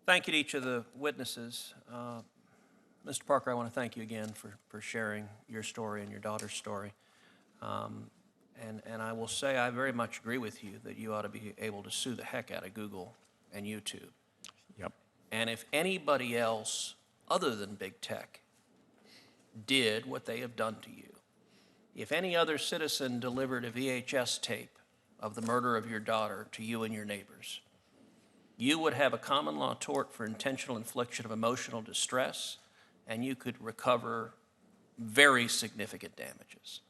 Thank you to each of the witnesses. Mr. Parker, I want to thank you again for sharing your story and your daughter's story. And I will say I very much agree with you that you ought to be able to sue the heck out of Google and YouTube. Yep. And if anybody else other than big tech did what they have done to you, if any other citizen delivered a VHS tape of the murder of your daughter to you and your neighbors, you would have a common law tort for intentional infliction of emotional distress, and you could recover very significant damages.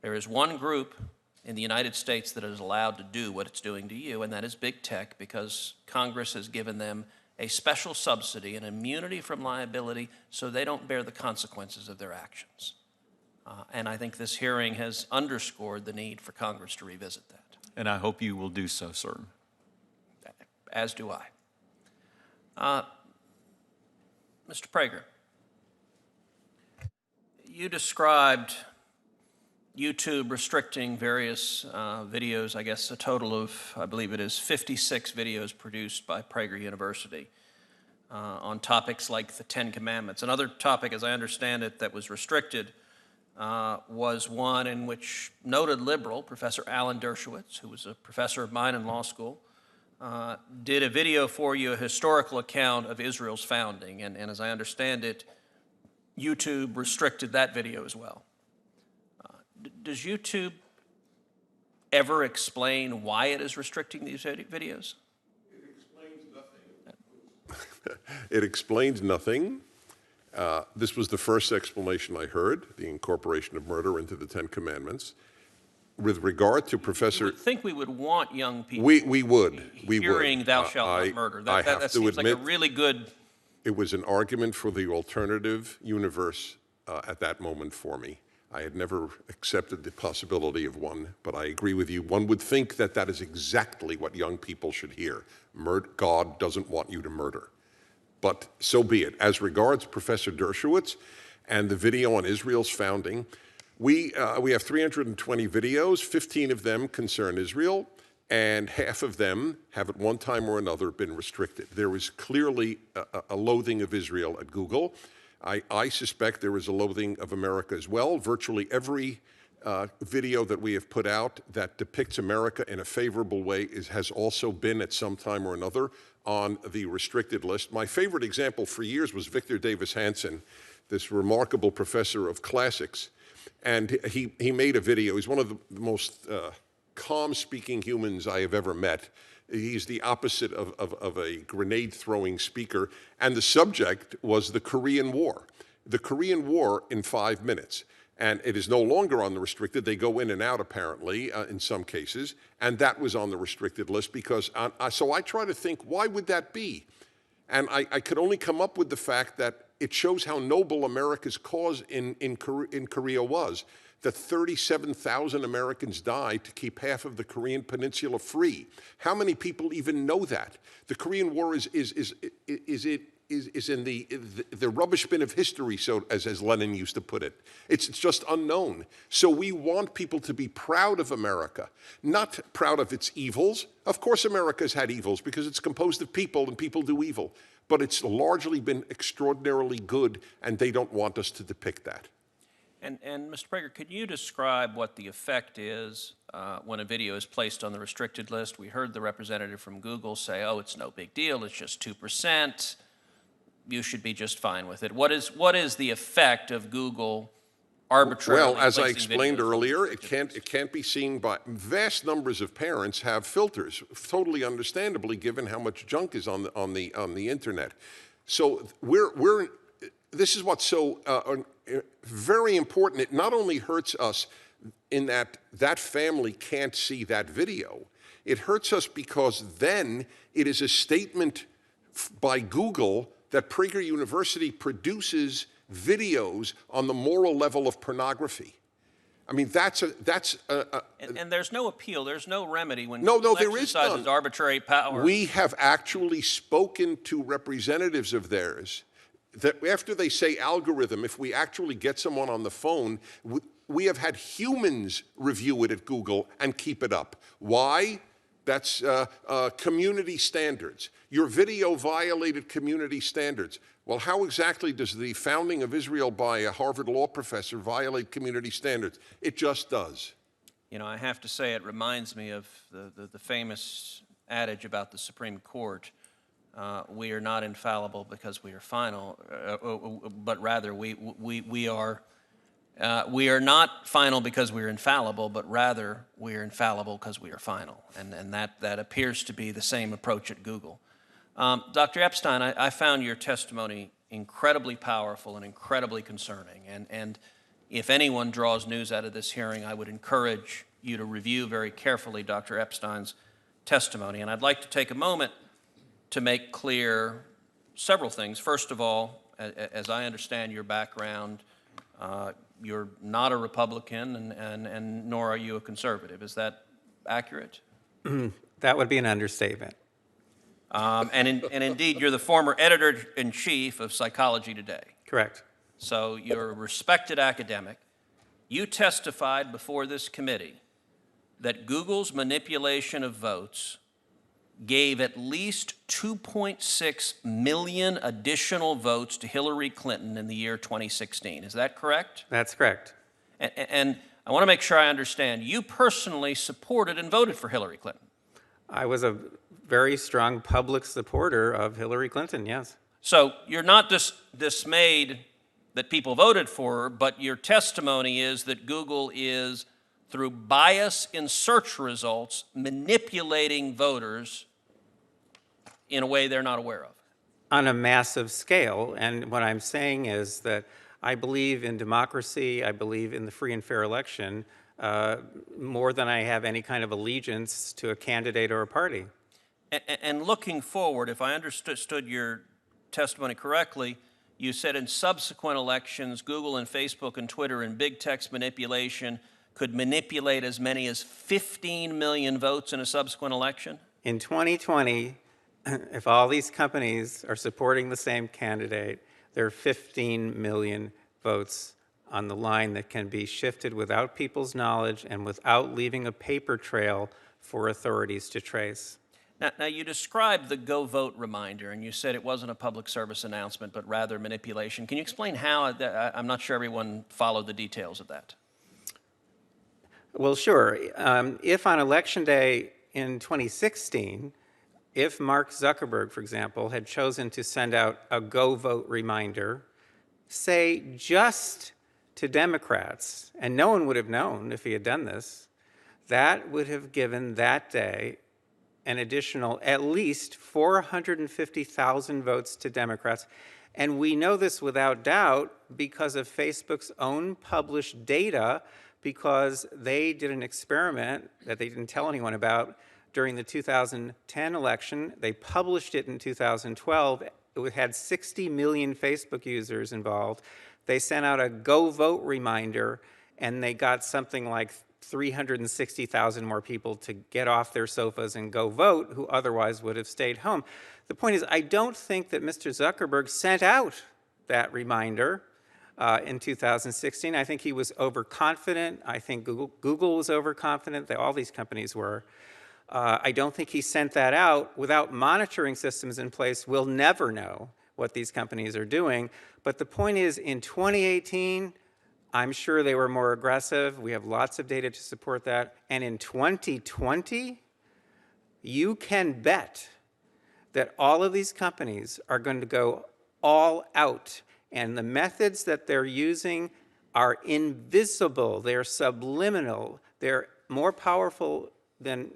There is one group in the United States that is allowed to do what it's doing to you, and that is big tech, because Congress has given them a special subsidy, an immunity from liability, so they don't bear the consequences of their actions. And I think this hearing has underscored the need for Congress to revisit that. And I hope you will do so, sir. As do I. Mr. Prager, you described YouTube restricting various videos, I guess a total of, I believe it is 56 videos produced by Prager University on topics like the Ten Commandments. Another topic, as I understand it, that was restricted was one in which noted liberal, Professor Alan Dershowitz, who was a professor of mine in law school, did a video for you, a historical account of Israel's founding. And as I understand it, YouTube restricted that video as well. Does YouTube ever explain why it is restricting these videos? It explains nothing. It explains nothing. This was the first explanation I heard, the incorporation of murder into the Ten Commandments. With regard to Professor... You would think we would want young people we would. hearing thou shalt not murder. That seems like a really good... It was an argument for the alternative universe at that moment for me. I had never accepted the possibility of one, but I agree with you. One would think that that is exactly what young people should hear. God doesn't want you to murder. But so be it. As regards Professor Dershowitz and the video on Israel's founding, we have 320 videos. 15 of them concern Israel, and half of them have at one time or another been restricted. There is clearly a loathing of Israel at Google. I suspect there is a loathing of America as well. Virtually every video that we have put out that depicts America in a favorable way has also been at some time or another on the restricted list. My favorite example for years was Victor Davis Hanson, this remarkable professor of classics. And he made a video. He's one of the most calm-speaking humans I have ever met. He's the opposite of a grenade-throwing speaker. And the subject was the Korean War. The Korean War in 5 minutes. And it is no longer on the restricted. They go in and out, apparently, in some cases. And that was on the restricted list because, so I try to think, why would that be? And I could only come up with the fact that it shows how noble America's cause in Korea was, that 37,000 Americans died to keep half of the Korean peninsula free. How many people even know that? The Korean War is in the rubbish bin of history, so as Lenin used to put it. It's just unknown. So we want people to be proud of America, not proud of its evils. Of course America's had evils because it's composed of people and people do evil. But it's largely been extraordinarily good, and they don't want us to depict that. And Mr. Prager, could you describe what the effect is when a video is placed on the restricted list? We heard the representative from Google say, oh, it's no big deal, it's just 2%. You should be just fine with it. What is the effect of Google arbitrarily? Well, as I explained earlier, it can't be seen by vast numbers of parents have filters, totally understandably, given how much junk is on the internet. So this is what's so very important. It not only hurts us in that family can't see that video. It hurts us because then it is a statement by Google that Prager University produces videos on the moral level of pornography. I mean, and there's no appeal, there's no remedy when Google exercises arbitrary power. We have actually spoken to representatives of theirs that after they say algorithm, if we actually get someone on the phone, we have had humans review it at Google and keep it up. Why? That's community standards. Your video violated community standards. Well, how exactly does the founding of Israel by a Harvard law professor violate community standards? It just does. You know, I have to say it reminds me of the famous adage about the Supreme Court. We are not infallible because we are final, but rather we are not final because we are infallible, but rather we are infallible because we are final. And that appears to be the same approach at Google. Dr. Epstein, I found your testimony incredibly powerful and incredibly concerning. And if anyone draws news out of this hearing, I would encourage you to review very carefully Dr. Epstein's testimony. And I'd like to take a moment to make clear several things. First of all, as I understand your background, you're not a Republican and nor are you a conservative. Is that accurate? That would be an understatement. And indeed, you're the former editor-in-chief of Psychology Today. Correct. So you're a respected academic. You testified before this committee that Google's manipulation of votes gave at least 2.6 million additional votes to Hillary Clinton in the year 2016. Is that correct? That's correct. And I want to make sure I understand. You personally supported and voted for Hillary Clinton. I was a very strong public supporter of Hillary Clinton, yes. So you're not dismayed that people voted for her, but your testimony is that Google is, through bias in search results, manipulating voters in a way they're not aware of. On a massive scale. And what I'm saying is that I believe in democracy, I believe in the free and fair election, more than I have any kind of allegiance to a candidate or a party. And looking forward, if I understood your testimony correctly, you said in subsequent elections, Google and Facebook and Twitter and big tech's manipulation could manipulate as many as 15 million votes in a subsequent election? In 2020, if all these companies are supporting the same candidate, there are 15 million votes on the line that can be shifted without people's knowledge and without leaving a paper trail for authorities to trace. Now, you described the Go Vote reminder, and you said it wasn't a public service announcement, but rather manipulation. Can you explain how? I'm not sure everyone followed the details of that. Well, sure. If on Election Day in 2016, if Mark Zuckerberg, for example, had chosen to send out a Go Vote reminder, say just to Democrats, and no one would have known if he had done this, that would have given that day an additional at least 450,000 votes to Democrats. And we know this without doubt because of Facebook's own published data, because they did an experiment that they didn't tell anyone about during the 2010 election. They published it in 2012. It had 60 million Facebook users involved. They sent out a Go Vote reminder, and they got something like 360,000 more people to get off their sofas and go vote who otherwise would have stayed home. The point is, I don't think that Mr. Zuckerberg sent out that reminder in 2016. I think he was overconfident. I think Google was overconfident. All these companies were. I don't think he sent that out. Without monitoring systems in place, we'll never know what these companies are doing. But the point is, in 2018, I'm sure they were more aggressive. We have lots of data to support that. And in 2020, you can bet that all of these companies are going to go all out. And the methods that they're using are invisible. They're subliminal. They're more powerful than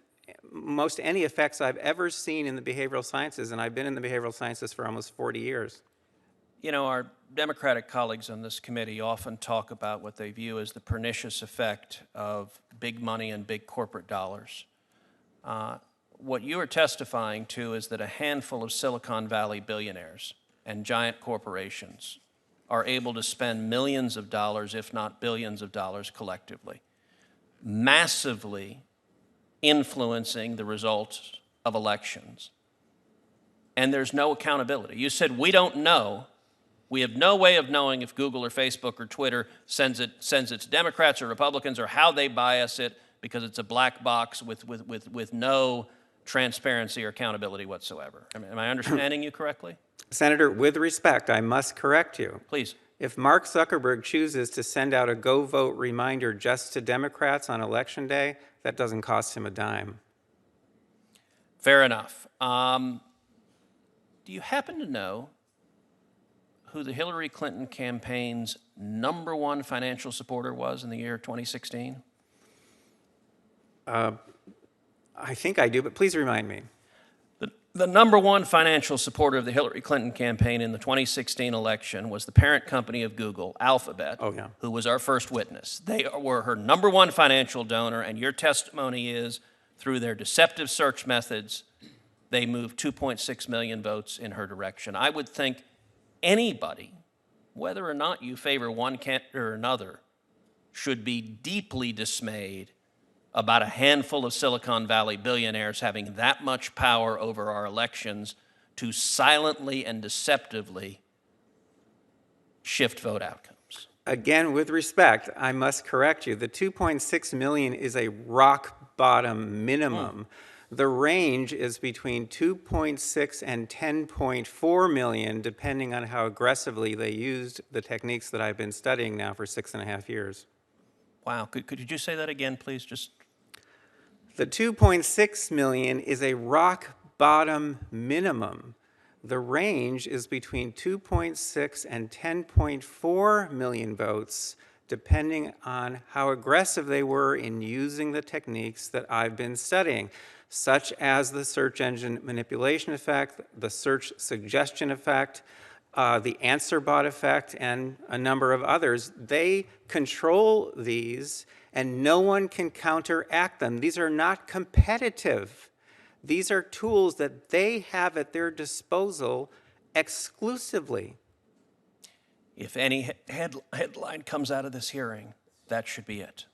most any effects I've ever seen in the behavioral sciences. And I've been in the behavioral sciences for almost 40 years. You know, our Democratic colleagues on this committee often talk about what they view as the pernicious effect of big money and big corporate dollars. What you are testifying to is that a handful of Silicon Valley billionaires and giant corporations are able to spend millions of dollars, if not billions of dollars collectively, massively influencing the results of elections. And there's no accountability. You said, we don't know. We have no way of knowing if Google or Facebook or Twitter sends it to Democrats or Republicans or how they bias it, because it's a black box with no transparency or accountability whatsoever. Am I understanding you correctly? Senator, with respect, I must correct you. Please. If Mark Zuckerberg chooses to send out a go vote reminder just to Democrats on Election Day, that doesn't cost him a dime. Fair enough. Do you happen to know who the Hillary Clinton campaign's #1 financial supporter was in the year 2016? I think I do, but please remind me. The #1 financial supporter of the Hillary Clinton campaign in the 2016 election was the parent company of Google, Alphabet, who was our first witness. They were her #1 financial donor, and your testimony is, through their deceptive search methods, they moved 2.6 million votes in her direction. I would think anybody, whether or not you favor one candidate or another, should be deeply dismayed about a handful of Silicon Valley billionaires having that much power over our elections to silently and deceptively shift vote outcomes. Again, with respect, I must correct you. The 2.6 million is a rock bottom minimum. The range is between 2.6 and 10.4 million, depending on how aggressively they used the techniques that I've been studying now for 6.5 years. Wow, could you say that again, please? The 2.6 million is a rock bottom minimum. The range is between 2.6 and 10.4 million votes, depending on how aggressive they were in using the techniques that I've been studying, such as the search engine manipulation effect, the search suggestion effect, the answer bot effect, and a number of others. They control these, and no one can counteract them. These are not competitive. These are tools that they have at their disposal exclusively. If any headline comes out of this hearing, that should be it.